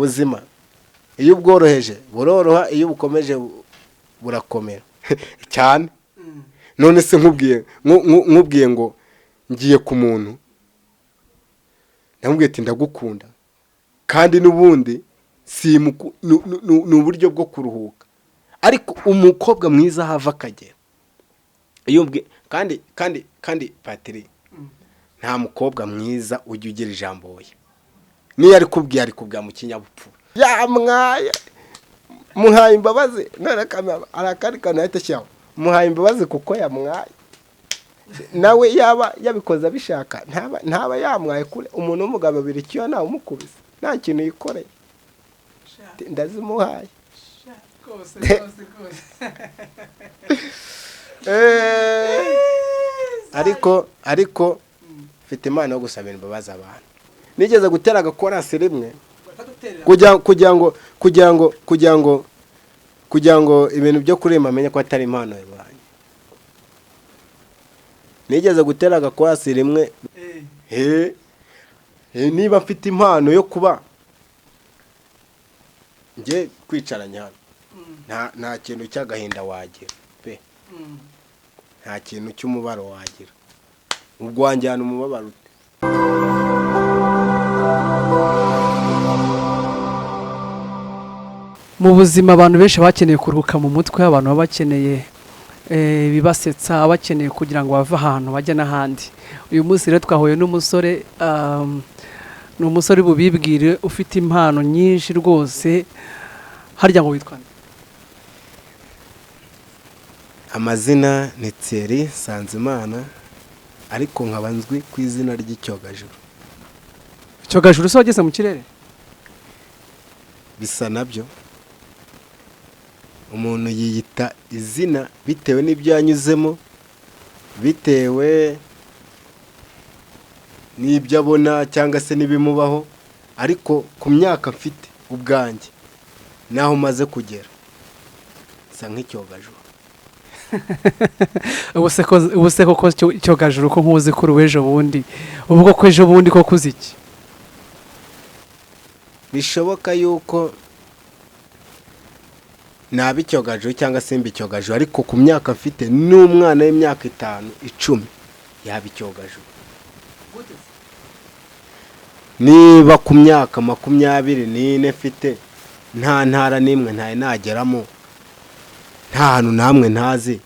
ubuzima iyo ubworoheje buroroha iyo bukomeje burakomera cyane none se nkubwiye ngo ngiye ku muntu namubwiye ati ndagukunda kandi nubundi si ni uburyo bwo kuruhuka ariko umukobwa mwiza hava akagera iyo kandi Patiri nta mukobwa mwiza ujya ugira ijambo we niyo ari kubwira mu kinyabupfura yamwaye muhaye imbabazi none arakari kana ahita cyaho muhaye imbabazi kuko yamwaye nawe yaba yabikoze abishaka ntaba yamwaye kure umuntu w'umugabo abiri cyo nawe umukubise nta kintu yikoreye ndazimuhaye kose ariko mfite impano yo gusabira imbabazi abantu nigeze gutera agakorasi rimwe kugira ngo ibintu byo kurema amenye ko atari impano y'abantu nigeze gutera agakorasi rimwe niba mfite impano yo kuba nge kwicaranya hano nta kintu cy'agahinda wagira pe nta kintu cy'umubaro wagira ubwo wanjyana umubabaro ute mu buzima abantu benshi bakeneye kuruhuka mu mutwe abantu baba bakeneye bibasetsa bakeneye kugira ngo bave ahantu bajye n'ahandi uyu munsi rero twahuye n'umusore ni umusore bubibwire ufite impano nyinshi rwose harya ngo witwa amazina ni Thierry Sanzimana ariko nkaba nzwi ku izina ry'icyogajuru icyogajuru se wageze mu kirere bisa nabyo umuntu yiyita izina bitewe n'ibyo yanyuzemo bitewe n'ibyo abona cyangwa se n'ibimubaho ariko ku myaka mfite ubwanjye naho maze kugera sa nk'icyogajuru ubuse koko icyogajuru ko nkuzi kuri w'ejo bundi ubwo ko ejo bundi ko kuzi iki bishoboka yuko naba icyogajuru cyangwa se icyogajuru ariko ku myaka mfite n'umwana w'imyaka 5, 10 yaba icyogajuru niba ku myaka 24 mfite nta ntara n'imwe ntaye nageramo nta hantu namwe ntazi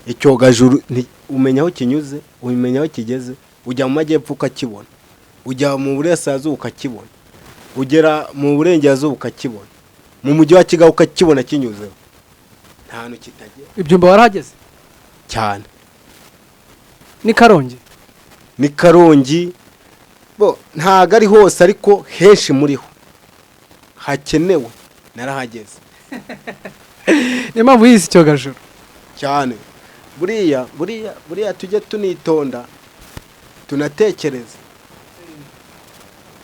icyogajuru umenya aho kinyuze umenya aho kigeze ujya mu majyepfo ukakibona ujya mu burasirazuba ukakibona ugera mu burengerazuba ukakibona mu mujyi wa Kigali ukakibona kinyuzeho nta hantu kitagira ibyumba warahageze cyane ni Karongi bo ntago ari hose ariko henshi muriho hakenewe narahageze niyo mpamvu yise icyogajuru cyane buriya tujye tunitonda tunatekereza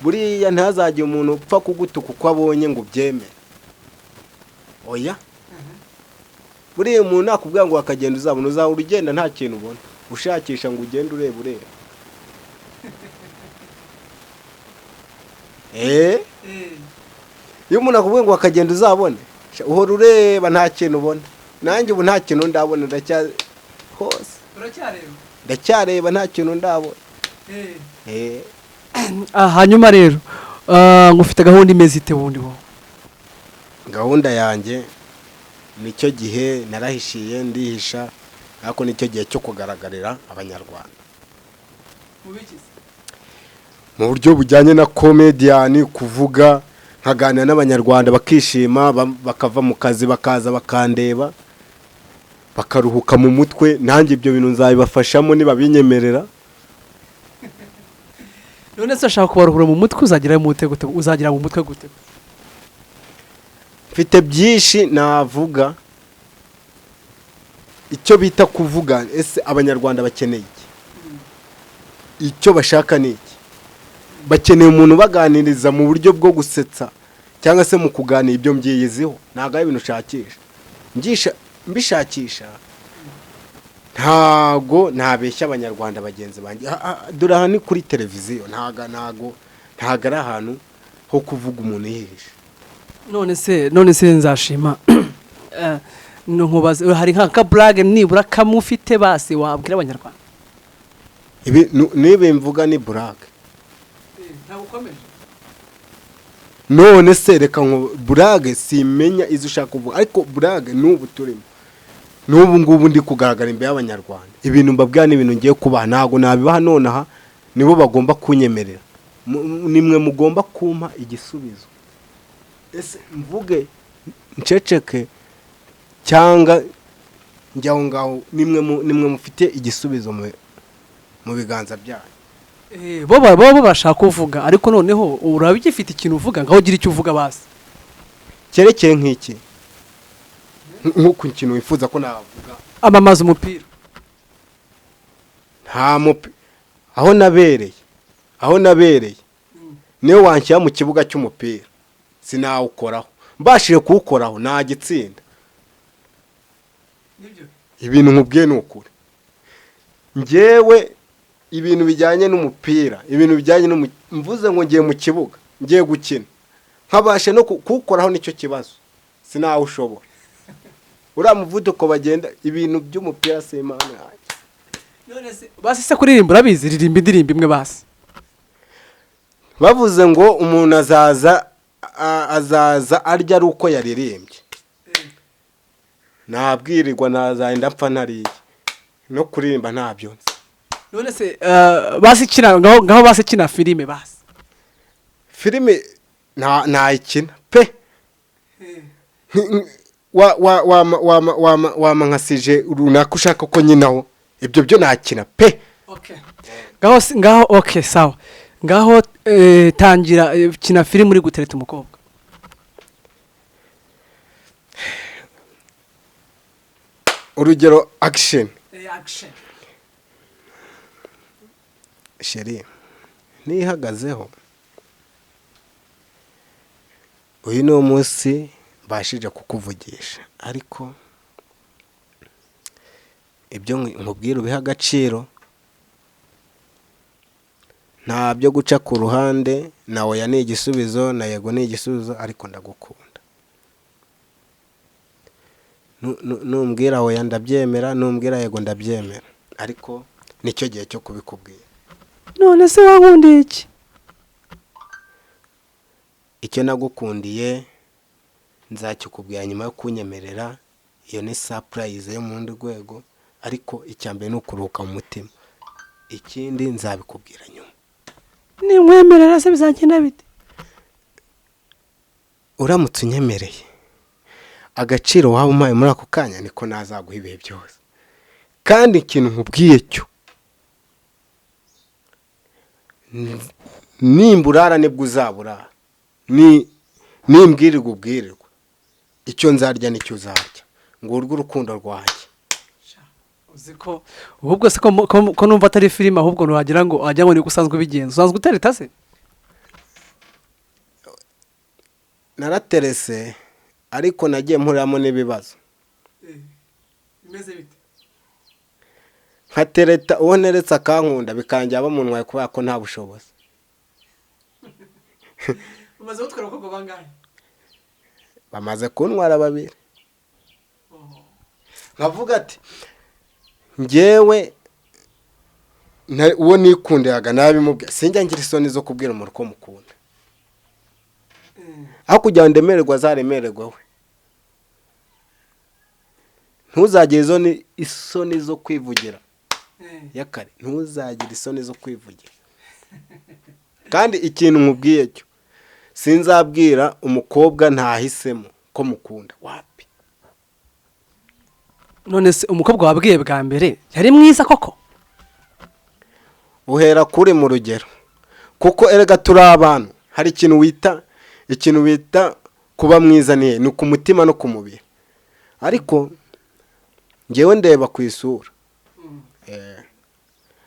buriya ntazajye umuntu upfa kugutuka uko abonye ngo byemere oya buriya umuntu nakubwira ngo akagenda uzabona uzaba urugenda nta kintu ubona ushakisha ngo ugende ureba iyo umuntu akubwira ngo akagenda uzabone uhora ureba nta kintu ubona nanjye ubu nta kintu ndabona ndacyareba nta kintu ndabona hanyuma rero ngufite gahunda imeze ite bundi wowe gahunda yanjye nicyo gihe narahishiye ndihisha ariko nicyo gihe cyo kugaragarira abanyarwanda mu buryo bujyanye na comedian kuvuga nkaganira n'abanyarwanda bakishima bakava mu kazi bakaza bakandeba bakaruhuka mu mutwe nanjye ibyo bintu nzabibafashamo niba binyemerera none se ashaka kubaruhura mu mutwe uzagira mu mutwe gute mfite byinshi navuga icyo bita kuvuga ese abanyarwanda bakeneye icyo bashaka ni iki bakeneye umuntu baganiriza mu buryo bwo gusetsa cyangwa se mu kuganira ibyo mbyiyiziho ntago ari ibintu ushakisha mbishakisha ntago ntabeshya abanyarwanda bagenzi banjye dore aha ni kuri televiziyo ntago ari ahantu ho kuvuga umuntu yihishe none se nzashima nkubaze hari nka blague nibura kamufite basi wabwira abanyarwanda ibi nibe mvuga ni blague ntagukomeje none se reka ngo blague simenya izo ushaka kuvuga ariko blague n'ubu turimo n'ubu ngubu ndi kugaragara imbere y'abanyarwanda ibintu mbabwira n'ibintu ngiye kubaha ntago nabibaha nonaha nibo bagomba kunyemerera nimwe mugomba kumpa igisubizo ese mvuge nceceke cyangwa njyaho ngaho nimwe mufite igisubizo mu biganza byanyu bo bashaka kuvuga ariko noneho urabigifite ikintu uvuga ngaho gira icyo uvuga basi cyerekeye nk'iki nk'uko ikintu wifuza ko navuga amamaza umupira nta mupira aho nabereye niyo wanshyira mu kibuga cy'umupira sinawukoraho mbashije kuwukoraho nta gitsinda ibintu nkubwiye ni ukuri njyewe ibintu bijyanye n'umupira ibintu bijyanye mvuze ngo ngiye mu kibuga ngiye gukina nkabashe no kuwukoraho nicyo kibazo sinawushobora uriya muvuduko bagenda ibintu by'umupira si imana yanjye none se basi se kuririmba urabizi ririmba indirimbo imwe basi bavuze ngo umuntu azaza arya ari uko yaririmbye nabwirirwa nazahenda mpfa ntariye no kuririmba ntabyo nzi none se basi kina ngaho basi kina filime basi filime nayikina pe wama nkasije runaka ushaka ko nyinaho ibyo byo nakina pe ngaho okay sawa ngaho tangira kina filime uri gutereta umukobwa urugero action sheri nihagazeho uyu ni umunsi bashije kukuvugisha ariko ibyo nkubwira ubiha agaciro nta byo guca ku ruhande na oya ni igisubizo na yego ni igisubizo ariko ndagukunda numbwira oya ndabyemera numbwira yego ndabyemera ariko nicyo gihe cyo kubikubwira none se wankundiye iki icyo nagukundiye nzakikubwira nyuma yo kunyemerera iyo ni surprise yo mu rundi rwego ariko icyambere ni ukuruhuka mu mutima ikindi nzabikubwira nyuma nimwemerera se bizagenda bite uramutse unyemereye agaciro waba umpaye muri ako kanya niko nazaguha ibihe byose kandi ikintu nkubwiye cyo nimburara nibwo uzaburara nimbwirirwa ubwirirwa icyo nzarya nicyo uzarya ngo urwo urukundo rwanjye uziko ubwo se ko numva atari filime ahubwo nwagira ngo ajya ngo ni gusanzwe bigenza usanzwe utereta se naraterese ariko nagiye mpuriramo n'ibibazo bimeze bite nkatereta uwo neretse akankunda bikangira bamunwaye kubera ko nta bushobozi umaze gutwara abakobwa bangahe bamaze kuntwara babiri nkavuga ati njyewe uwo nikundiraga nabimubwira sinjya ngira isoni zo kubwira umuntu ko mukunda aho kugira ngo ndemererwa azaremererwa we ntuzagire isoni zo kwivugira yakare ntuzagire isoni zo kwivugira kandi ikintu nkubwiye cyo sinzabwira umukobwa ntahisemo ko mukunda wapi none se umukobwa wabwiye bwa mbere yari mwiza koko uhera kuri mu rugero kuko erega turi abantu hari ikintu wita kuba mwiza ni ku mutima no ku mubiri ariko ngewe ndeba ku isura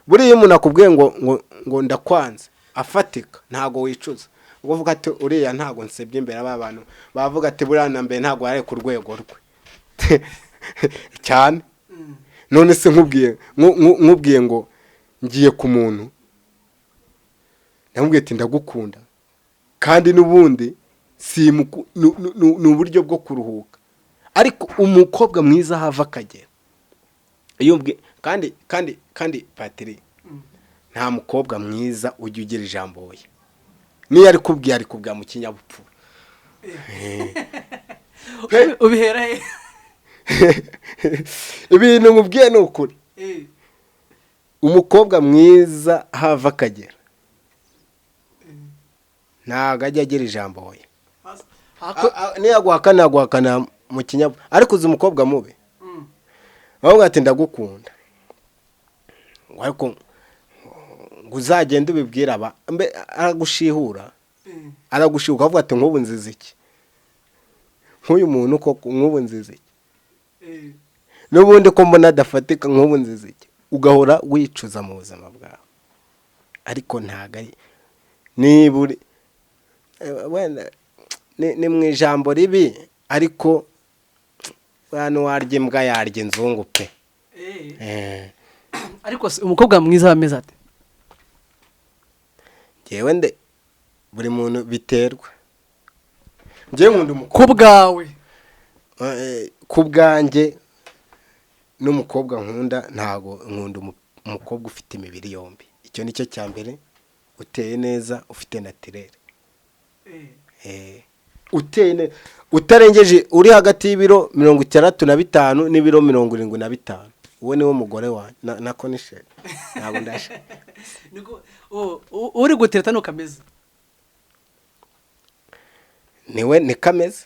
buriya umuntu akubwiye ngo ndakwanze afatika ntago wicuza ubwo uvuga ati uriya ntago nsebye imbere y'abantu bavuga ati buriya na mbere ntago yari ku rwego rwe cyane none se nkubwiye ngo ngiye ku muntu ndamubwiye ati ndagukunda kandi n'ubundi ni uburyo bwo kuruhuka. Ariko umukobwa mwiza hava akagera, kandi Patiri, nta mukobwa mwiza ujya ugira ijambo we. Niyo ari kubwira mu kinyabupfura. Ubihera he? Ibintu mubwiye ni ukuri. Umukobwa mwiza hava akagera, ntago ajya agira ijambo we. Niyo aguhakana mu kinyabupfura. Ariko uzi umukobwa mubi, ahubwo ati ndagukunda, ariko ngo uzagende ubibwira aragushihura, avuga ati nk'ubu nziza iki, nk'uyu muntu koko nk'ubu nziza iki, n'ubundi ko mbona adafatika nk'ubu nziza iki, ugahora wicuza mu buzima bwawe. Ariko ntago ari niburi wenda ni mu ijambo ribi, ariko hano warya imbwa yarya inzungu pe. Ariko umukobwa mwiza ameze ate? Jewe nde buri muntu biterwa. Ngewe nkunda kubwawe, kubwanjye n'umukobwa nkunda, ntago nkunda umukobwa ufite imibiri yombi. Icyo nicyo cya mbere, uteye neza, ufite naturel. Utarengeje, uri hagati y'ibiro 65 n'ibiro 75. Uwo niwo mugore wanjye nako nishe. Ntabwo ndasha. Uri gutereta no kameze. Niwe ni kameze.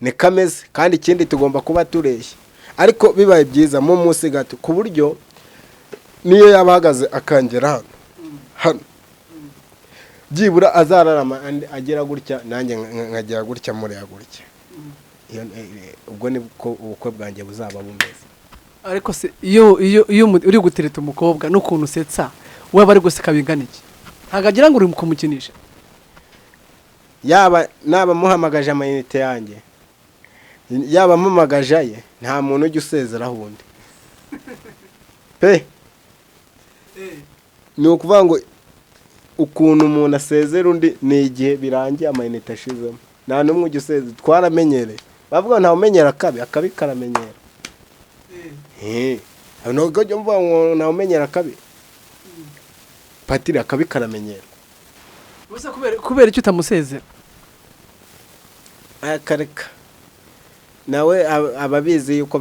Ni kameze, kandi ikindi tugomba kuba tureshya. Ariko bibaye byiza mu munsi gato, ku buryo niyo yabahagaze akangera hano byibura azararama agera gutya, nanjye nkagera gutya muri gutya. Ubwo ni ubukwe bwanjye buzaba bumeze. Ariko se iyo uri gutereta umukobwa n'ukuntu usetsa, we bari guseka bingana iki? Ntago agira ngo uri kumukinisha. Yaba naba muhamagaje amayinite yanjye, yaba mpamagaje ye, nta muntu ujya usezeraho undi pe. Ni ukuvuga ngo ukuntu umuntu asezera undi ni igihe birangiye amayinite ashizemo. Nta n'umwe ujya usezera, twaramenyereye. Bavuga ntawe umenyera akabi karamenyera. Ntabwo ujya mvuga ngo ntawe umenyera akabi. Patiri, akabi karamenyera. Gusa kubera icyo utamusezera? Akareka nawe ababizi yuko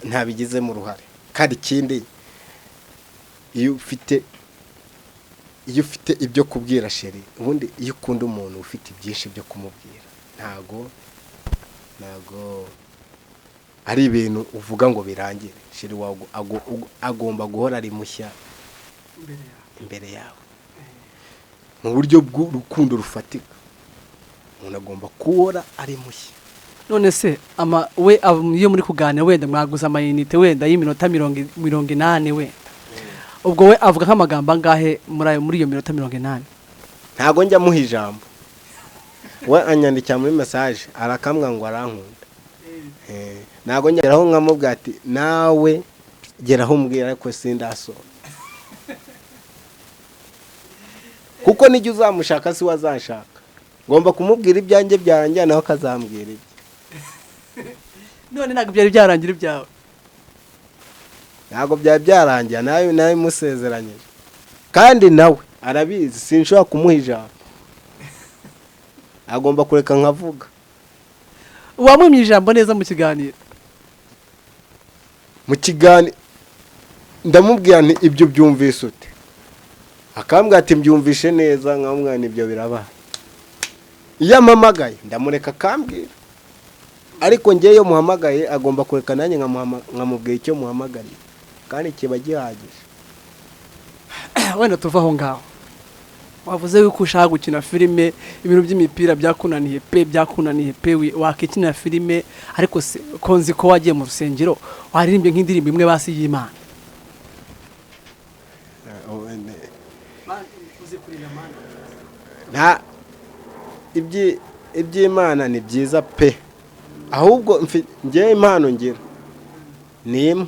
ntabigizemo uruhare. Kandi ikindi, iyo ufite ibyo kubwira sheri, ubundi iyo ukunda umuntu ufite byinshi byo kumubwira, ntago ari ibintu uvuga ngo birangire. Sheri wawe agomba guhora ari mushya imbere yawe, mu buryo bw'urukundo rufatika. Umuntu agomba kuhora ari mushya. None se we iyo muri kuganira, wenda mwaguze amayinite wenda y'iminota 80 wenda, ubwo we avuga nk'amagambo angahe muri iyo minota 80? Ntago njya muha ijambo. We anyandikira muri message arakamwa ngo arankunda. Ntago njyeraho nkamubwira ati nawe geraho umbwira, ariko sindasoma. Kuko nijye uzamushaka si wazanshaka. Ngomba kumubwira ibyanjye byarangira, nawe akazambwira ibye. None ntabwo byari byarangira ibyawe? Ntabwo byari byarangira, nawe musezeranyije. Kandi nawe arabizi sinshobora kumuha ijambo. Agomba kureka nkavuga. Wamwimye ijambo neza mu kiganiro? Mu kiganiro ndamubwira nti ibyo byumvise ute? Akambwira ati mbyumvishe neza. Nkamwana ibyo birabaye. Iyo ampamagaye ndamureka akambwira, ariko ngeyo muhamagaye agomba kureka nanjye nkamubwira icyo muhamagariye, kandi kiba gihagije. Wenda tuva aho ngaho, wavuze yuko ushaka gukina filime, ibintu by'imipira byakunaniye pe, wakikinira filime. Ariko se konzi ko wagiye mu rusengero waririmbye nk'indirimbo imwe basi y'Imana? Nta iby'Imana ni byiza pe, ahubwo ngewe impano ngira ni imwe,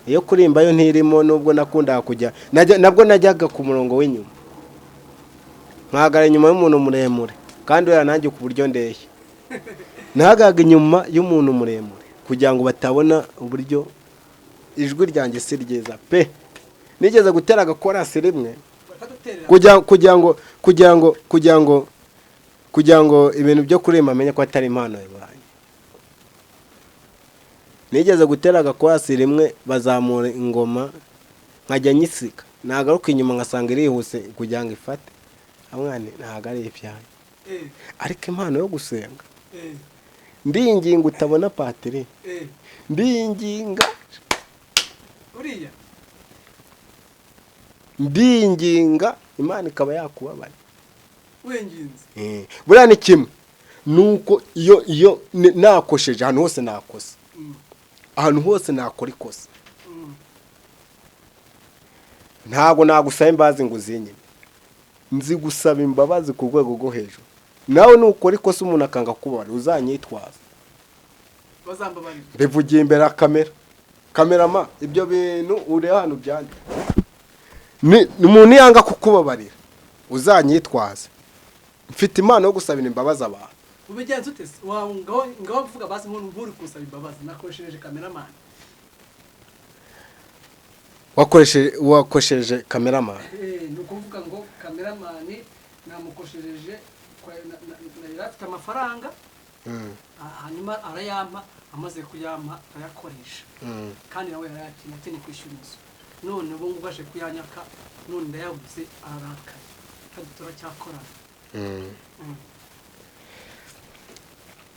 iyo kurimba yo ntirimo. Nubwo nakundaga kujya, nabwo najyaga ku murongo w'inyuma, nkagara inyuma y'umuntu muremure, kandi oya nanjye ku buryo ndeye nahagaga inyuma y'umuntu muremure kugira ngo batabona uburyo ijwi ryanjye si ryiza pe nigeze gutera agakorasi rimwe kugira ngo ibintu byo kuririmba amenye ko atari impano yabaye nigeze gutera agakorasi rimwe bazamura ingoma nkajya nyisika nagaruka inyuma ngasanga irihuse kugira ngo ifate amwana ntago ari ibyaye ariko impano yo gusenga ndinginga utabona patiri ndinginga uriya ndinginga Imana ikaba yakubabara wenginze buriya ni kimwe nuko iyo nakosheje ahantu hose nakosa ahantu hose nakora ikosa ntago nagusaba imbabazi ngo uzinyime nzi gusaba imbabazi ku rwego rwo hejuru nawe nukora ikosa umuntu akanga kubara uzanyitwaza bazambabarira mbivugiye imbere ya kamerama ibyo bintu ureba hano byanditse ni umuntu yanga kukubabarira uzanyitwaza mfite impano yo gusabira imbabazi abantu ubigenza ute ngaho mvuga basi nk'uri kusaba imbabazi nakoresheje cameraman wakosheje cameraman ni ukuvuga ngo cameraman namukoshereje afite amafaranga hanyuma arayampa amaze kuyampa arayakoresha kandi nawe yarayakina atene kwishyura inzu none ubu ngubu aje kuyanyaka none ndayabuze ararakaye kandi turacyakorana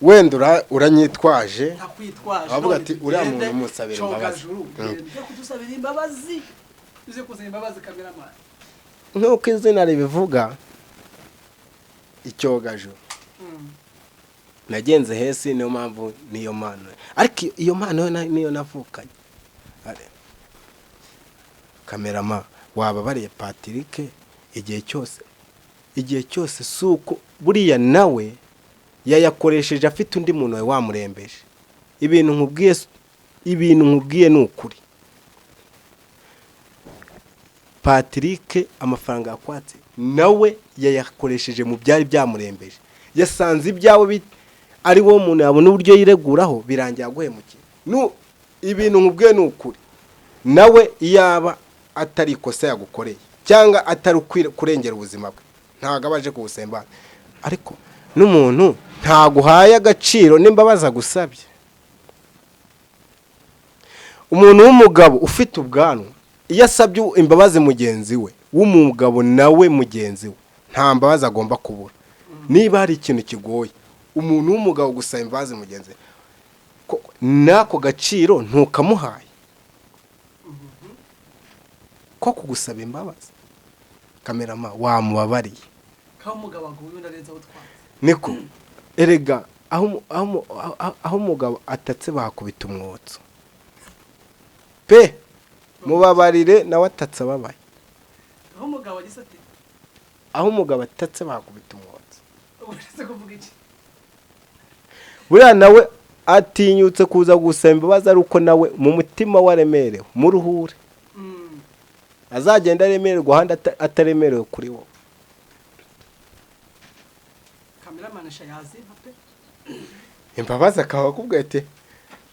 wenda uranyitwaje ntakwitwaje avuga ati uriya muntu musabira imbabazi ngiye kudusabira imbabazi uze kuzana imbabazi cameraman nk'uko izina ribivuga icyogajuru nagenze hesi niyo mpamvu niyo mpano ariko iyo mpano niyo navukanye kamerama wababariye Patrick igihe cyose suko buriya nawe yayakoresheje afite undi muntu wawe wamurembeje ibintu nkubwiye ni ukuri Patrick amafaranga yakwatse nawe yayakoresheje mu byari byamurembeje yasanze ibyawe ari wo muntu yabona uburyo yireguraho birangira guhemukiye ibintu nkubwiye ni ukuri nawe yaba atari ikosa yagukoreye cyangwa atari kurengera ubuzima bwe ntago abaje kugusemba ariko n'umuntu ntaguhaye agaciro n'imbabazi agusabye umuntu w'umugabo ufite ubwanwa iyo asabye imbabazi mugenzi we w'umugabo nawe mugenzi we nta mbabazi agomba kubura niba hari ikintu kigoye umuntu w'umugabo gusaba imbabazi mugenzi we nako gaciro ntukamuhaye ko kugusaba imbabazi kamerama wamubabariye kaho umugabo aguye ndarenza utwaye niko erega aho umugabo atatse bakubita umwotso pe mubabarire nawe atatse ababaye aho umugabo agisate aho umugabo atatse bakubita umwotso uretse kuvuga iki buriya nawe atinyutse kuza gusaba imbabazi ari uko nawe mu mutima waremerewe mu ruhure azagenda aremererwa ahandi ataremerewe kuri wowe cameraman shayazi pe imbabazi akaba akubwira ati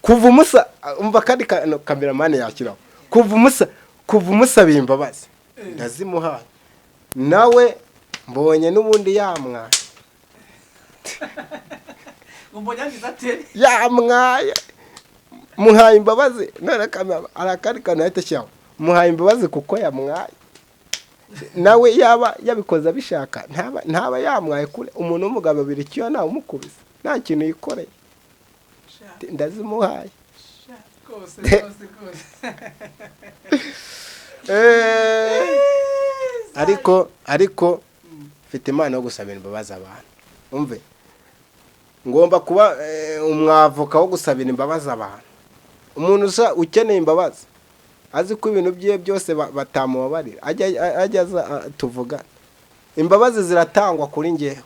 kuva umusa umva kandi cameraman yakiraho kuva umusabiye imbabazi ndazimuhaye nawe mbonye n'ubundi yamwaye umbonye ngizatere yamwaye muhaye imbabazi none kamera arakari kana yatashyaho muhaye imbabazi kuko yamwaye nawe yaba yabikoze abishaka ntaba yamwaye kure umuntu w'umugabo abiri cyo nawe umukubise nta kintu yikoreye ndazimuhaye kose ariko mfite impano yo gusabira imbabazi abantu umve ngomba kuba umwavoka wo gusabira imbabazi abantu umuntu ukeneye imbabazi azi ko ibintu bye byose batamubabarira ajya tuvuga imbabazi ziratangwa kuri ngewe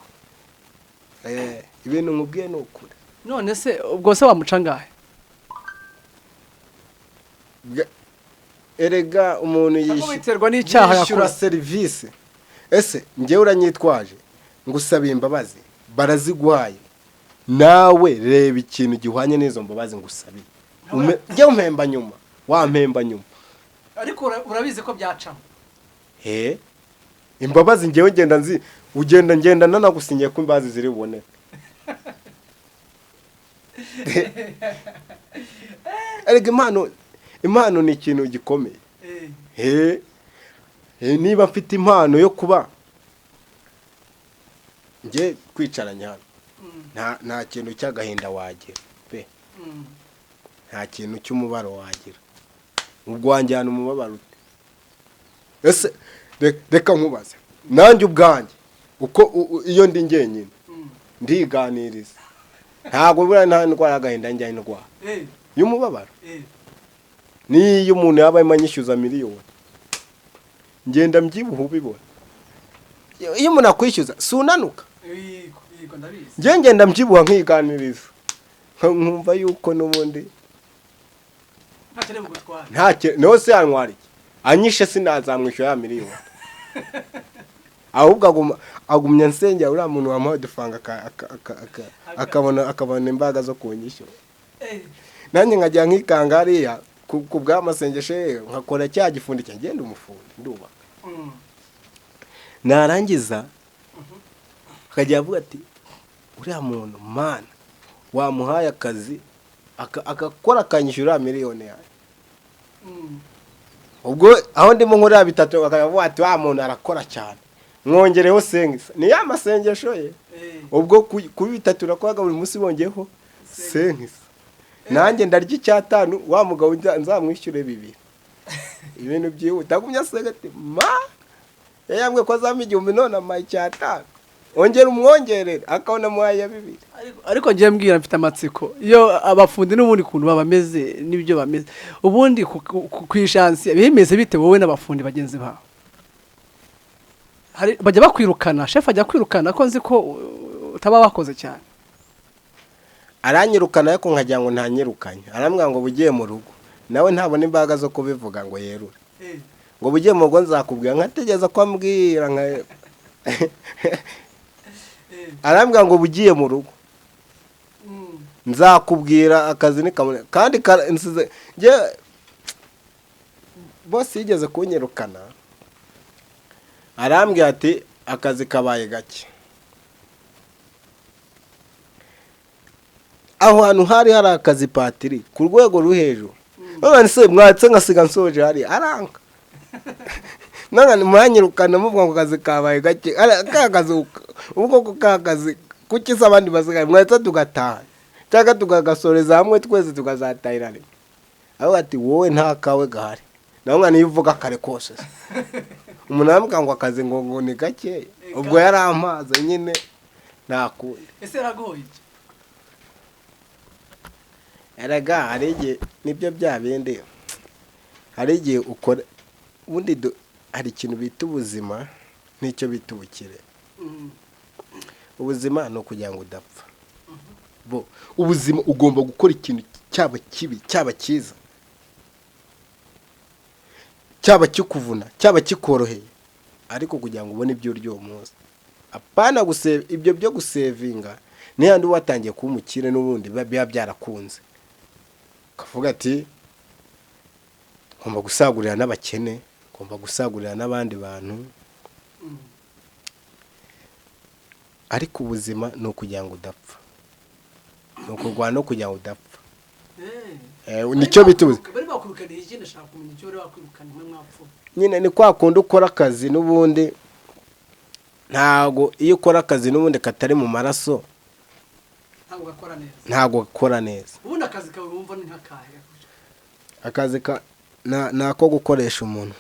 ibintu nkubwiye ni ukuri none se ubwo se wamucangahe erega umuntu n'icyaha yishyura serivisi ese ngewe uranyitwaje ngusabiye imbabazi baraziguhaye nawe reba ikintu gihwanye n'izo mbabazi ngusabye jye umpemba nyuma wampemba nyuma ariko urabizi ko byacamo imbabazi ngewe ngenda nanagusinyiye ko imbabazi ziri buboneke ariko impano ni ikintu gikomeye niba mfite impano yo kuba nge kwicaranya hano nta kintu cy'agahinda wagira pe nta kintu cy'umubaro wagira ubwo wanjyana umubabaro ute ese reka nkubaze nanjye ubwanjye uko iyo ndi njyenyine ndiganiriza ntabwo buriya nta ndwara y'agahinda njya indwara y'umubabaro niyo umuntu yaba arimo anyishyuza miliyoni ngenda mbyibuha ubibona iyo umuntu akwishyuza si unanuka ngenda mbyibuha nkiganiriza nkumva yuko n'ubundi niho se yantwara iki anyishe sinazamwishyura ya miliyoni ahubwo agumya nsengera uriya muntu wamuha udufaranga akabona imbaraga zo kunyishyura nanjye nkajya nkikanga hariya ku bw'amasengesho nkakora cya gifundi ngenda umufundi ndubaka narangiza akajya avuga ati uriya muntu mana wamuhaye akazi agakora akanyishyura miliyoni yawe ubwo aho ndimo nkorera bitatu bakavuga ati wa muntu arakora cyane mwongereho sengisa ni ya masengesho ye ubwo ku bitatu urakoraga buri munsi bongeyeho sengisa nanjye ndarya icyatanu wa mugabo nzamwishyure 2 ibintu byihuta agumya asenga ati yambwe ko azampa 1000 none amaye icyatanu ongera umwongerere akabona muhaye 2 ariko ngiye mbwira mfite amatsiko iyo abafundi n'ubundi kuntu babameze nibyo bameze ubundi kwishansi bimeze bite wowe n'abafundi bagenzi bawe bajya bakwirukana chef ajya kwirukana ko nzi ko utaba wakoze cyane aranyirukana ariko nkajya ngo ntanyirukanye arambwira ngo bugiye mu rugo nawe ntabona imbaraga zo kubivuga ngo yerure ngo bugiye mu rugo nzakubwira nkategeza ko ambwira arambwira ngo bugiye mu rugo nzakubwira akazi nikamune kandi nje boss yigeze kunyirukana arambwira ati akazi kabaye gake aho hantu hari akazi patiri ku rwego ruri hejuru none se mwatse ngasiga nsoje hari aranga nanga mwanyirukana muvuga ngo akazi kabaye gake akazi ubwo kakazi kukisa abandi basigaye mwatse tugataha cyangwa tugagasoreza hamwe twese tukazatahirana aho ati wowe nta kawe gahari naho ngani yivuga kare kose umuntu amuka ngo akazi ngo ni gake ubwo yari amazi nyine nakuye ese ragoye eraga hari igihe nibyo byabende hari igihe ukora ubundi hari ikintu bita ubuzima n'icyo bita ubukire ubuzima no kugira ngo udapfa bo ubuzima ugomba gukora ikintu cyaba kibi cyaba cyiza cyaba kikuvuna cyaba kikoroheye ariko kugira ngo ubone ibyo uryo umunsi apana gusave ibyo byo gusevinga ni handi watangiye kumukire n'ubundi biba byarakunze kavuga ati ngomba gusagurira n'abakene ngomba gusagurira n'abandi bantu ariko ubuzima no kugira ngo udapfa no kurwana no kugira ngo udapfa nicyo bituze bari bakurukaniye ikindi ashaka kumenya icyo bari bakurukaniye mwapfu nyine ni kwa kundi ukora akazi n'ubundi ntago iyo ukora akazi n'ubundi katari mu maraso ntago gakora neza ubundi akazi kawe wumva ni nk'akahe akazi nako gukoresha umuntu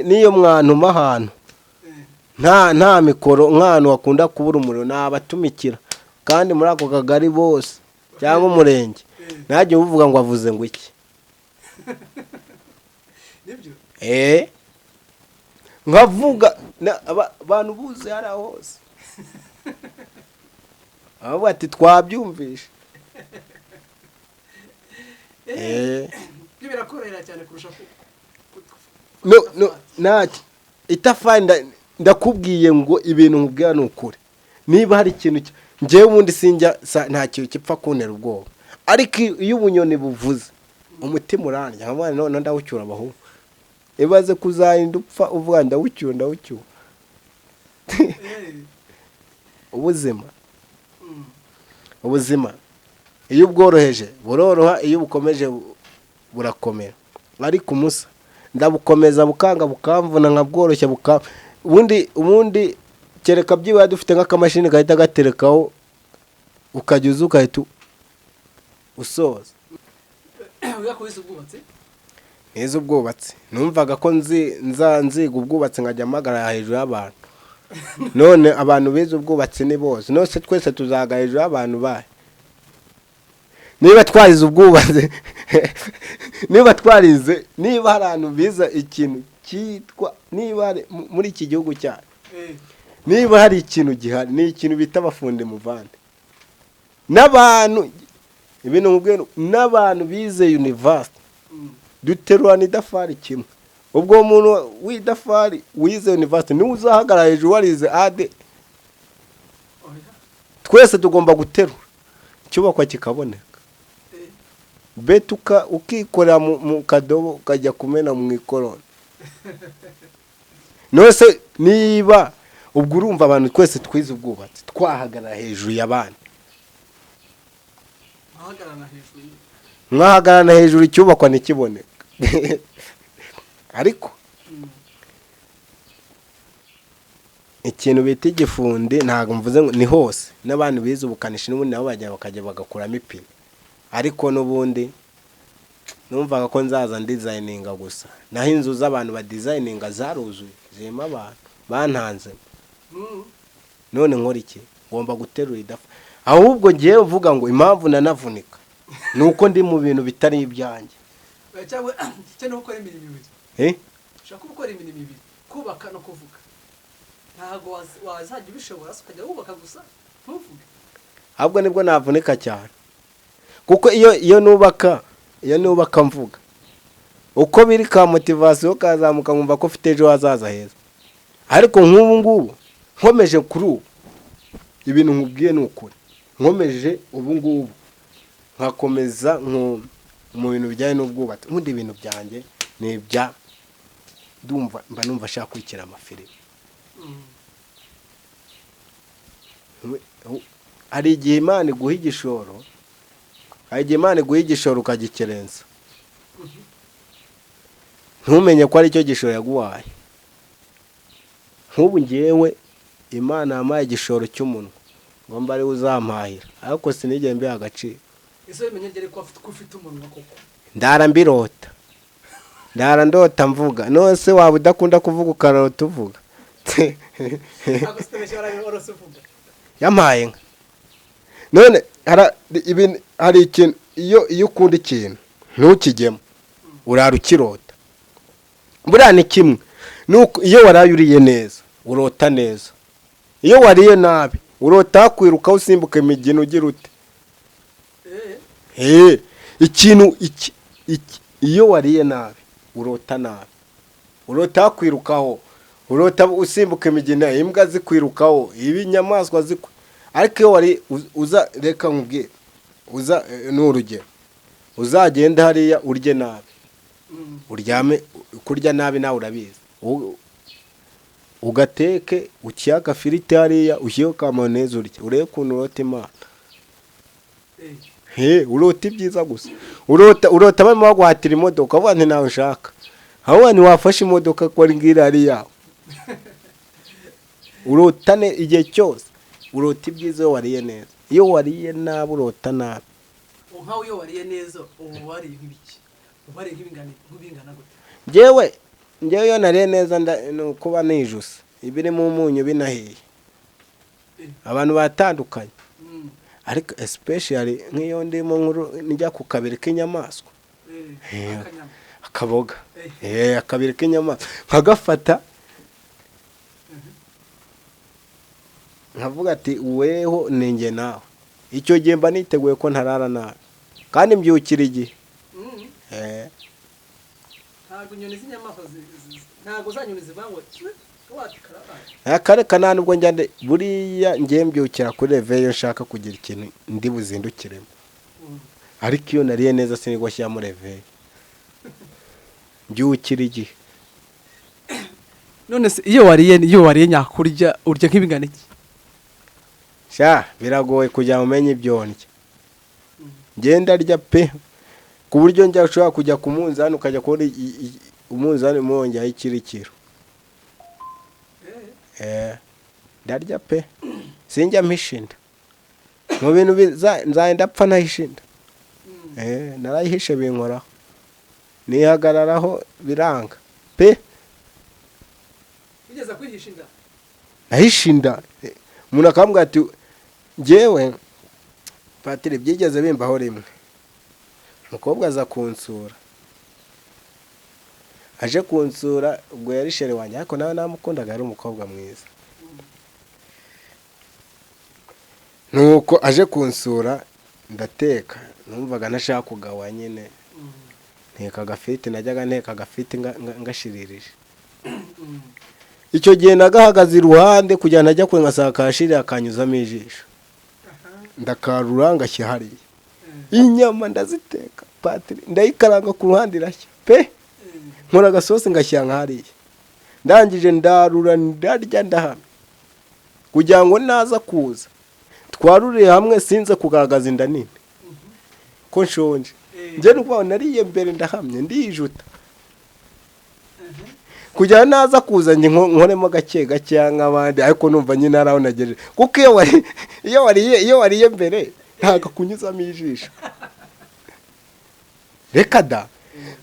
niyo mwantu ahantu nta mikoro nk'ahantu wakunda kubura umuriro n'abatumikira kandi muri ako kagari bose cyangwa umurenge ntajye uvuga ngo avuze ngo iki nibyo nkavuga abantu buze hari hose abo ati twabyumvisha birakorera cyane kurusha no itafari ndakubwiye ngo ibintu nkubwira ni ukuri. Niba hari ikintu njyewe ubundi sinjya nta kintu kipfa kuntera ubwoba, ariko iyo ubunyoni buvuze umutima urandya nkabona none ndawucyura abahungu. Ibaze kuzahinda upfa uvuga ndawucyura ubuzima iyo ubworoheje buroroha, iyo bukomeje burakomera. Ariko umusa ndabukomeza bukanga bukamvuna nkabworoshya ubundi kereka byiba dufite nk'akamashini gahita gaterekaho ukajya uza ugahita usoza. Neza ubwubatsi numvaga ko nziga ubwubatsi nkajya mpagarara hejuru y'abantu. None abantu bize ubwubatsi ni bose, nose twese tuzaga hejuru y'abantu bahe. Niba twarize ubwubatsi niba hari ahantu biza ikintu cyitwa, niba muri iki gihugu cyacu niba hari ikintu gihari ni ikintu bita abafundi muvande. N'abantu ibintu nkubwira n'abantu bize university duterurana idafari kimwe. Ubwo umuntu w'idafari wize university ni uzahagarara hejuru warize ade. Twese tugomba guterura cyubakwa kikaboneka. Betuka ukikorera mu kadobo ukajya kumena mu ikorona. Nose niba ubwo urumva abantu twese twize ubwubatsi twahagarara hejuru y'abandi. Mwahagarana hejuru icyubakwa nikiboneka. Ariko ikintu bita igifundi ntago mvuze ngo ni hose, n'abantu bize ubukanishi n'ubundi nabo bakajya bagakuramo ipine. Ariko n'ubundi numvaga ko nzaza designinga gusa, naho inzu z'abantu ba designinga zaruzuye zema abantu bantanze. None nkora iki? Ngomba guterura idafa. Ahubwo ngiye uvuga ngo impamvu nanavunika nuko ndi mu bintu bitari ibyanjye. Cyangwa cyane uko imirimo ibiri. Ushaka gukora imirimo ibiri, kubaka no kuvuga. Ntago wazajya ubishobora ukajya wubaka gusa ntuvuge. Ahubwo nibwo navunika cyane. Kuko iyo nubaka mvuga uko biri ka motivation kazamuka nkumva ko ufite ejo hazaza heza. Ariko nk'ubu ngubu nkomeje kuri ubu ibintu nkubwiye n'ukuri, nkomeje ubu ngubu nkakomeza mu bintu bijyanye n'ubwubatsi. Ubundi ibintu byanjye ni ibya numva ashaka kwikira amafilime. Hari igihe Imana iguha igishoro, ukagikerensa ntumenye ko ari cyo gishoro yaguhaye. Nk'ubu ngewe Imana yampaye igishoro cy'umunwa ngomba ari uzampahira, ariko sinigeze mbiha agaciro. Ese bimenye ngere ko ufite umunwa koko? Ndara ndota mvuga. Nose waba udakunda kuvuga ukarota uvuga. Yampaye nka none hari ikintu iyo ukunda ikintu ntukigemo urara ukirota. Buriya ni kimwe nuko iyo waraye uriye neza urota neza, iyo wariye nabi urota kwiruka usimbuka imigino ugira ute. Ikintu iyo wariye nabi urota nabi, urota kwirukaho, urota usimbuka imigina, imbwa zikwirukaho, ibinyamaswa ariko iyo wari uza reka nkubwire n'urugero uzagenda hariya urye nabi, uryame kurya nabi nawe urabizi, ugateke ukiyaga firiti hariya ushyiho ka mayoneze urye, urebe ukuntu urota Imana. Urota ibyiza gusa, urota barimo baguhatira imodoka uvuga nti nawe ushaka, aho wafashe imodoka ko ari ngira hariya. Urotane igihe cyose, urota ibyiza iyo wariye neza. Iyo wariye nabi urota nabi. Nkaho iyo wariye neza ubu wari nk'ibiki? Ubari nk'ibingana gute? Njyewe iyo nariye neza kuba nijuse ibiri mu munyu binahiye. Abantu batandukanye. Ariko especially nk'iyo ndimo njya ku kabiri k'inyamaswa. Akaboga. Akabiri k'inyamaswa nkagafata nkavuga ati weho ninjye nawe. Icyo gihe mba niteguye ko ntarara nabi kandi mbyukira igihe. ntabwo inyoni z'inyamaswa ntabwo zanyoni zivangwa akare kanani ubwo njyande buriya ngiye mbyukira kuri reveyo nshaka kugira ikintu ndi buzindukiremo ariko iyo nariye neza sinigwa shyamo reveyo mbyukira igihe none se iyo wariye nyakurya urya nk'ibingana iki sha biragoye kujya umenye ibyo ndya ngenda rya pe ku buryo njya ushobora kujya ku munzani ukajya kubona umunzani mwongera ikirikiro ndarya pe sinjya mpishinda mu bintu nzahenda apfa nahishinda narayihishe binkoraho nihagararaho biranga pe ugeza kwihishinda nahishinda umuntu akambwira ati njyewe patire byigeze bimbaho rimwe umukobwa aza kunsura aje kunsura ubwo yari shere wanjye ariko nawe namukundaga ari umukobwa mwiza nuko aje kunsura ndateka numvaga nashaka kugawa nyine nteka agafiti najyaga nteka agafiti ngashiririje icyo gihe nagahagaze iruhande kugira najya kure ngasanga kashirira akanyuzamo ijisho ndakarura ngashyira hariya inyama ndaziteka patiri ndayikaranga ku ruhande irashya pe nkora agasosi ngashyira nka hariya ndangije ndarura ndarya ndahamye kugira ngo naza kuza twaruriye hamwe sinze kugaragaza inda nini ko nshonje njye n'uko nariye mbere ndahamye ndijuta kugira naza kuza njye nkoremo gake gake nk'abandi ariko numva nyine araho nagejeje kuko iyo wariye mbere ntago kunyuzamo ijisho reka da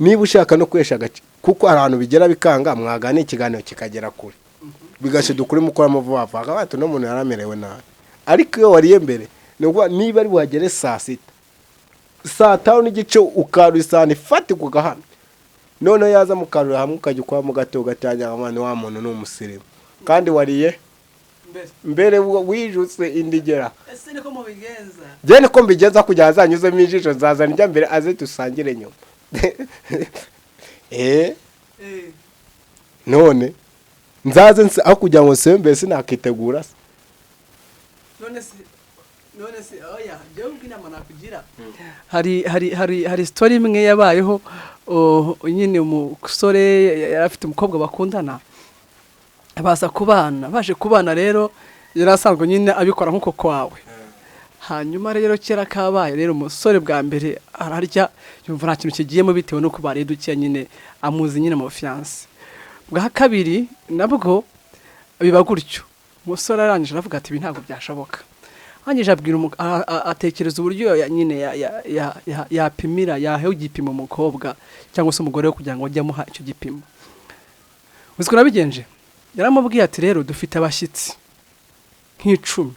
niba ushaka no kwesha agace kuko hari ahantu bigera bikanga mwagana ikiganiro kikagera kure bigashiduka ukuri mukoramo vuba vuba akaba no muntu yaramerewe nabi ariko iyo wariye mbere niba ari buhagere saa sita saa tanu n'igice ukarura isahani ifatika ugahamya none yaza mukarura hamwe ukajya ukwamo gato gatanya amana wa muntu ni umusirimu kandi wariye mbere wijutse indigera ese niko mubigenza je niko mbigenza kugira azanyuzemo ijisho nzazana njya mbere aze dusangire nyuma none nzaze aho kugira ngo sembe sinakitegura none se oya jewe inama nakugira hari story imwe yabayeho nyine umusore yarafite umukobwa bakundana baza kubana baje kubana rero yarasanzwe nyine abikora nkuko kwawe hanyuma rero kera kabaye rero umusore bwa mbere ararya yumva nta kintu kigiyemo bitewe nuko bari dukiya nyine amuzi nyine mu fiance bwa kabiri nabwo biba gutyo umusore arangije aravuga ati ibi ntabwo byashoboka hanyije abwira atekereza uburyo nyine yapimira yaheho igipimo umukobwa cyangwa se umugore we kugira ngo ajye amuha icyo gipimo uziko nabigenje yaramubwiye ati rero dufite abashyitsi nk'icumi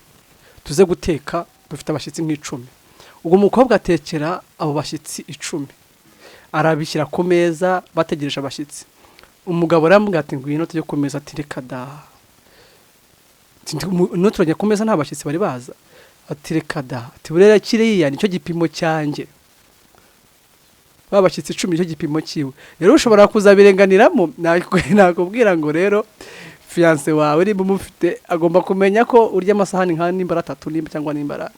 tuze guteka dufite abashyitsi nk'icumi ubwo umukobwa atekera abo bashyitsi 10 arabishyira ku meza bategereje abashyitsi umugabo aramubwira ati ngwino tujye ku meza ati reka da nuturanye ku meza nta bashyitsi bari baza ati reka da ati burera kiriya nicyo gipimo cyanjye babashyitsi 10 nicyo gipimo kiwe rero ushobora kuzabirenganiramo nakubwira ngo rero fiance wawe niba umufite agomba kumenya ko urya amasahani nka nimbara 3 cyangwa nimbara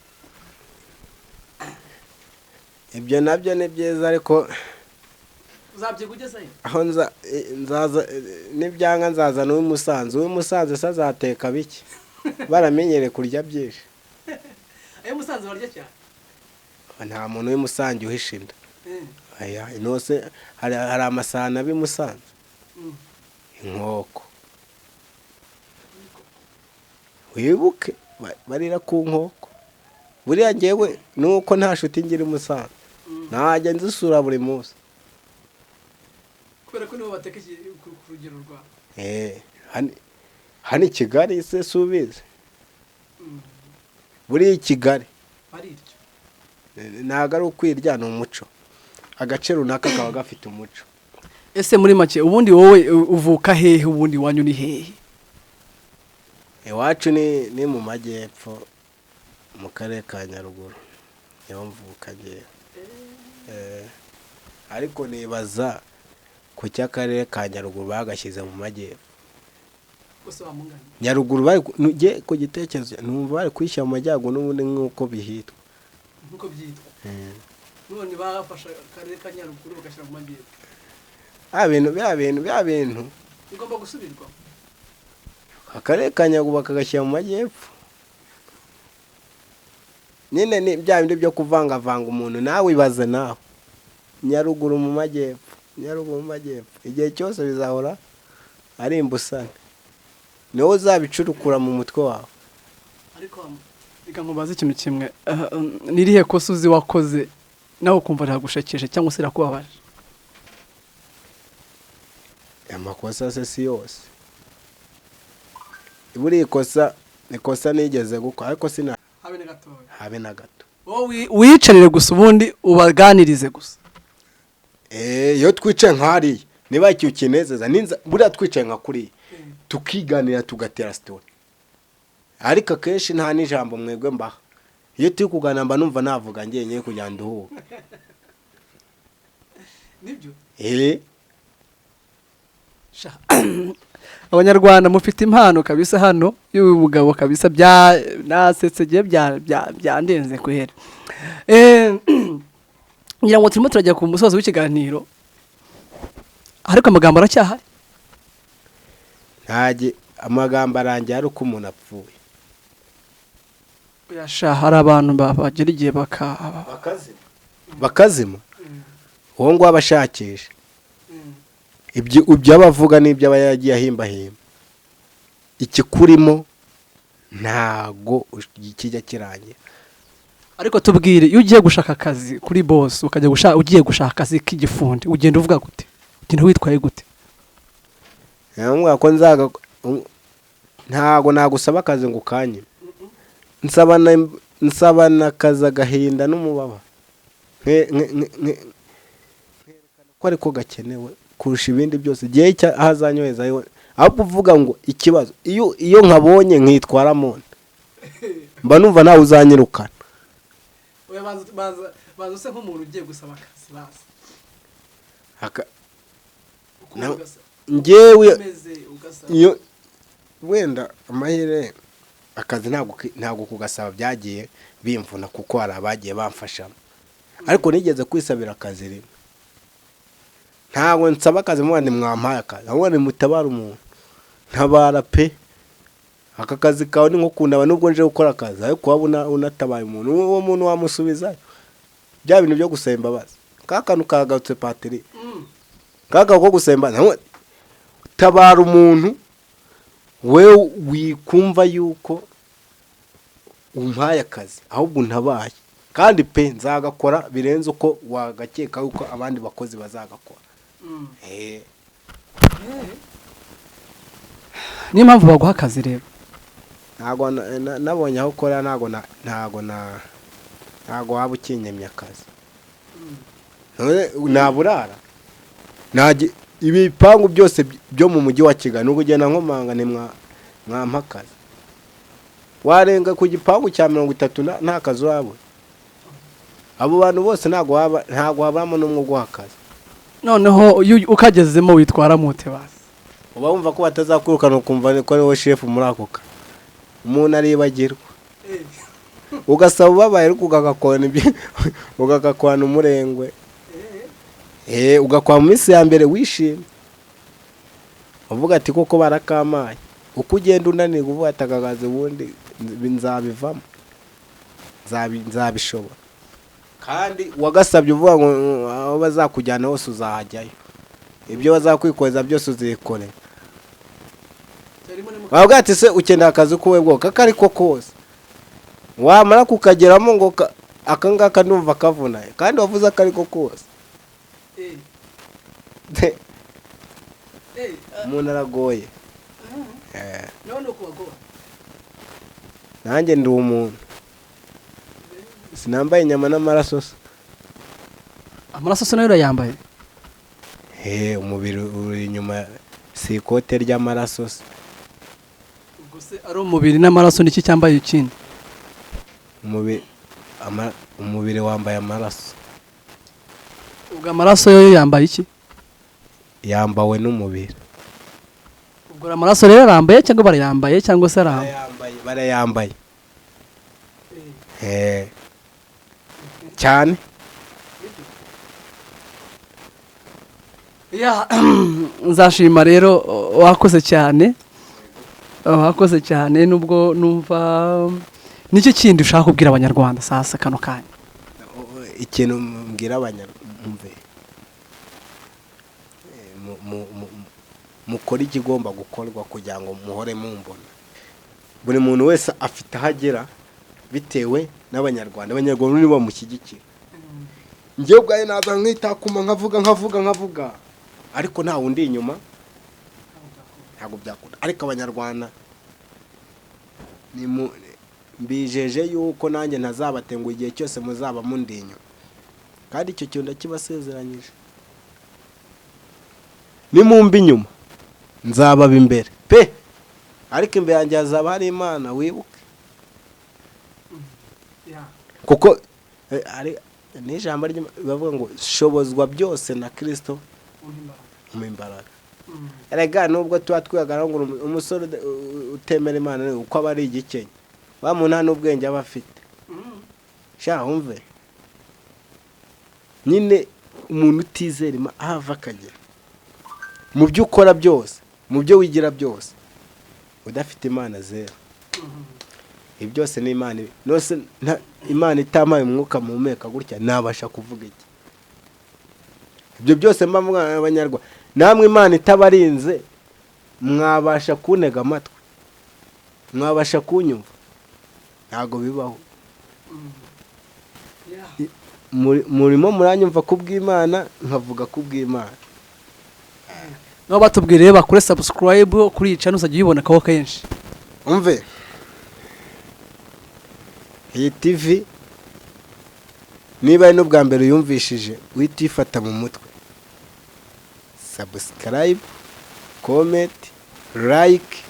ibyo nabyo ni byiza ariko uzabyigugezayo aho nzaza nibyanga nzaza n'umusanzu sazateka biki baramenyere kurya byinshi ayo musanzu barya cyane nta muntu w'imusanzu uhishinda aya inose hari amasahani abimusanzu inkoko wibuke barira ku nkoko buriya ngewe nuko nta shuti ngira umusanzu ntajya nzisura buri munsi kubera ko nibo batekeje ku rugero rwa hani Kigali se subize buri Kigali ariryo naga ari ukwirya ni umuco agace runaka kaba gafite umuco ese muri make ubundi wowe uvuka hehe ubundi wanyu ni hehe iwacu ni mu majyepfo mu karere ka Nyaruguru niho mvuka ngewe ariko nibaza ku cy'akarere ka Nyaruguru bagashyize mu majyepfo. gusa bamungana Nyaruguru bari nge ku gitekerezo numva bari kwishyira mu majyaruguru n'ubundi nk'uko bihitwa. nkuko byitwa none bafasha akarere ka Nyaruguru bagashyira mu majyepfo. Bya bintu igomba gusubirwa. akarere ka Nyaruguru bakagashyira mu majyepfo. Nyine ni bya bindi byo kuvangavanga umuntu nawe ibaze nawe. Nyaruguru mu majyepfo, Nyaruguru mu majyepfo. Igihe cyose bizahora ari imbusane. Niho uzabicurukura mu mutwe wawe. Ariko reka nkubaze ikintu kimwe, nirihe kosa uzi wakoze nawe ukumva riragushekeshe cyangwa se rirakubabaje? Amakosa se si yose. Iburi ikosa nigeze gukora ariko sina habe na gato. Wowe wiyicarire gusa ubundi ubaganirize gusa. Iyo twicaye nk'hariya niba icyo ukinezeza ninza buriya twicaye nka kuri tukiganira tugatera story. Ariko akenshi nta n'ijambo mwebwe mbaha. Iyo turi kuganira mba numva navuga ngiye kujya nduhuka. Nibyo? Abanyarwanda mufite impano kabisa hano y'uyu mugabo kabisa nasetse giye byandenze kwera. Ngira ngo turimo turajya ku musozo w'ikiganiro. Ariko amagambo aracyahari. Ntaje amagambo arangiye ari uko umuntu apfuye. Yasha hari abantu bagera igihe bakazima. Uwo ngo abashakisha. Ibyo abavuga n'ibyo aba yagiye ahimbahimba. Ikikurimo ntago kijya kirangira. Ariko tubwire iyo ugiye gushaka akazi kuri boss ukajya ugiye gushaka akazi k'igifundi ugenda uvuga gute? Ugenda witwaye gute? Yambwa ko ntago nagusaba akazi ngo kanye. Nsabana kaza gahinda n'umubaba. Ko ariko gakenewe kurusha ibindi byose. Giye ahazanyoheza ahubwo uvuga ngo ikibazo iyo nkabonye nkitwaramo mba numva nawe uzanyirukana. Baza se nk'umuntu ugiye gusaba akazi basi. Ngewe iyo wenda amahire akazi ntabwo kugasaba byagiye bimvuna kuko hari abagiye bamfashamo. Ariko nigeze kwisabira akazi rimwe. Ntabwo nsaba akazi mwandi mwampaye akazi. Ahubwo mutabara umuntu. Ntabara pe. Aka kazi kawe ni nko kundaba nubwo nje gukora akazi ariko waba unatabaye umuntu uwo muntu wamusubiza. Bya bintu byo gusaba imbabazi. Kakanu kagatse patiri. Kaka ko gusemba tabara umuntu we wikumva yuko umpaye akazi ahubwo ntabaye kandi pe nzagakora birenze uko wagakeka uko abandi bakozi bazagakora. Ni mpamvu baguha akazi rero. Ntago nabonye aho ukora ntago waba ukinyemye akazi. Naburara ibipangu byose byo mu mujyi wa Kigali n'ubugena nkomanga ni mwampakazi. Warenga ku gipangu cya 30 nta kazi wabo. Abo bantu bose ntago habamo n'umwe guhakaza. Noneho ukagezemo witwara mute basi. Uba wumva ko batazakurukana ukumva ko ari wowe chef muri ako ka. Umuntu aribagirwa. Ugasaba ubabaye ariko ugakakwana umurengwe. Ugakwa mu minsi ya mbere wishimye. Uvuga ati koko barakamaye. Uko ugenda unanirwa uvuga atagagaze ubundi nzabivamo. Nzabishobora. Kandi wagasabye uvuga ngo aho bazakujyana hose uzahajyayo. Ibyo bazakwikoreza byose uzikorera. Wavuga ati se ukeneye akazi kuwe bwoko kariko kose. Wamara kukageramo ngo akangaka ndumva kavunaye kandi wavuze akariko kose. Umuntu aragoye. None ukubagoye. Nanjye ndi umuntu. Sinambaye inyama n'amaraso. Amaraso nayo yambaye. Umubiri uri inyuma si ikote ry'amaraso. Ubwo se ari umubiri n'amaraso niki cyambaye ikindi? Umubiri wambaye amaraso. Ubwo amaraso yo yambaye iki? yambawe n'umubiri. ubwo amaraso rero arambaye cyangwa barayambaye cyangwa se barayambaye cyane. nzashima rero wakoze cyane nubwo numva nicyo kindi ushaka kubwira abanyarwanda sasa kano kanya. Ikintu mbwira abanyarwanda, mukora ikigomba gukorwa kugira ngo muhore mumbona. Buri muntu wese afite ahagera bitewe n'abanyarwanda nibo bamushyigikira. Njye ubwaye naza nk'itakuma nkavuga ariko nta wundi inyuma ntabwo byakunda. Ariko abanyarwanda mbijeje yuko nanjye ntazabatenguha igihe cyose muzaba mundi inyuma, kandi icyo kintu ndakibasezeranyije. Nimumba inyuma nzababa imbere pe, ariko imbere yanjye hazaba hari Imana, wibuke. Kuko n'ijambo bavuga ngo shobozwa byose na Kristo mu imbaraga. Erega nubwo tuba twigana ngo umusore utemera Imana uko aba ari igikenya, wa muntu nta n'ubwenge aba afite. Sha umve, nyine umuntu utizera Imana ahava akagera mu byo ukora byose, mu byo wigira byose, udafite Imana zera. Ibi byose ni Imana. Nose Imana itamaye umwuka muhumeka gutya nabasha kuvuga iki? Ibyo byose mbavuga abanyarwanda, namwe Imana itabarinze mwabasha kuntega amatwi, mwabasha kunyumva? Ntago bibaho. Murimo muranyumva kubw'Imana, nkavuga kubw'Imana. No batubwire bakore subscribe kuri iyi channel uzajya uyibona kaho kenshi. Umve, iyi TV niba ari n'ubwa mbere uyumvishije witifata mu mutwe, subscribe, comment, like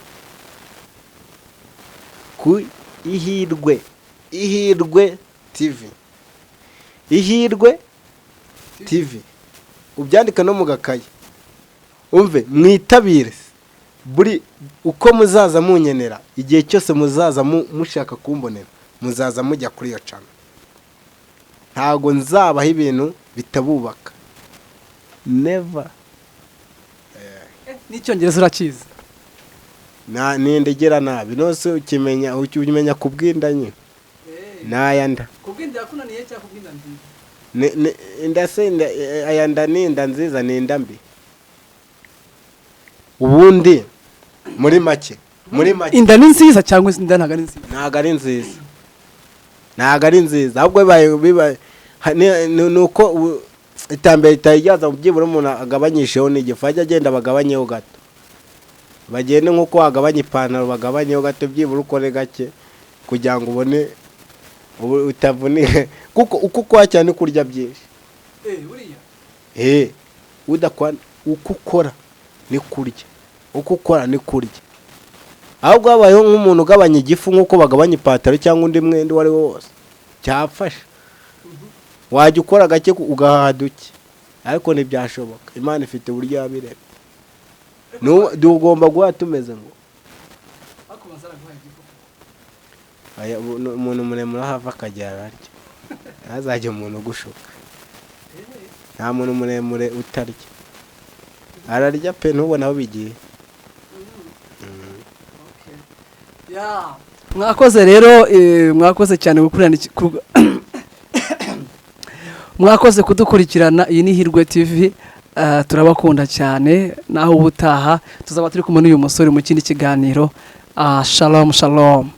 ku IHIRWE TV. IHIRWE TV ubyandika no mu gakaye. Umve, mwitabire buri uko muzaza munyenera, igihe cyose muzaza mushaka kumbonera, muzaza mujya kuri iyo channel. Ntago nzabaho ibintu bitabubaka, never. N'icyongereza urakizi? Nindegera nabi nose ukimenya kubwindanye. Nayanda kubwinda yakunaniye cyangwa kubwinda nziza? Ndasenda ayanda ninda nziza ninda mbi. Ubundi muri make inda ni nziza cyangwa inda ntago ari nziza? Ntago ari nziza ahubwo bibaye nuko itambere itayijyaza byibura umuntu agabanyisheho n'igifu, ajya agenda bagabanyeho gato, bagende nkuko wagabanya ipantaro bagabanyeho gato, byibura ukore gake kugira ngo ubone utavunike, kuko uko kwa cyane kurya byinshi. Buriya udakwana uko ukora ni kurya, uko ukora ni kurya. Ahubwo habayeho nk'umuntu ugabanya igifu nkuko bagabanya ipantaro cyangwa undi mwenda wari wose, cyafasha. Wajya ukora gake ugahaha duke, ariko ntibyashoboka. Imana ifite uburyo yabireba. Ugomba guha tumeze ngo umuntu muremure ahava akagera ararya, ntazajye umuntu gushuka. Nta muntu muremure utarya, ararya pe, ntubona aho bigiye. Mwakoze rero, mwakoze cyane gukurana mwakoze kudukurikirana. Iyi ni IHIRWE TV, turabakunda cyane. Naho ubutaha tuzaba turi kumwe n'uyu musore mu kindi kiganiro. Shalom shalom.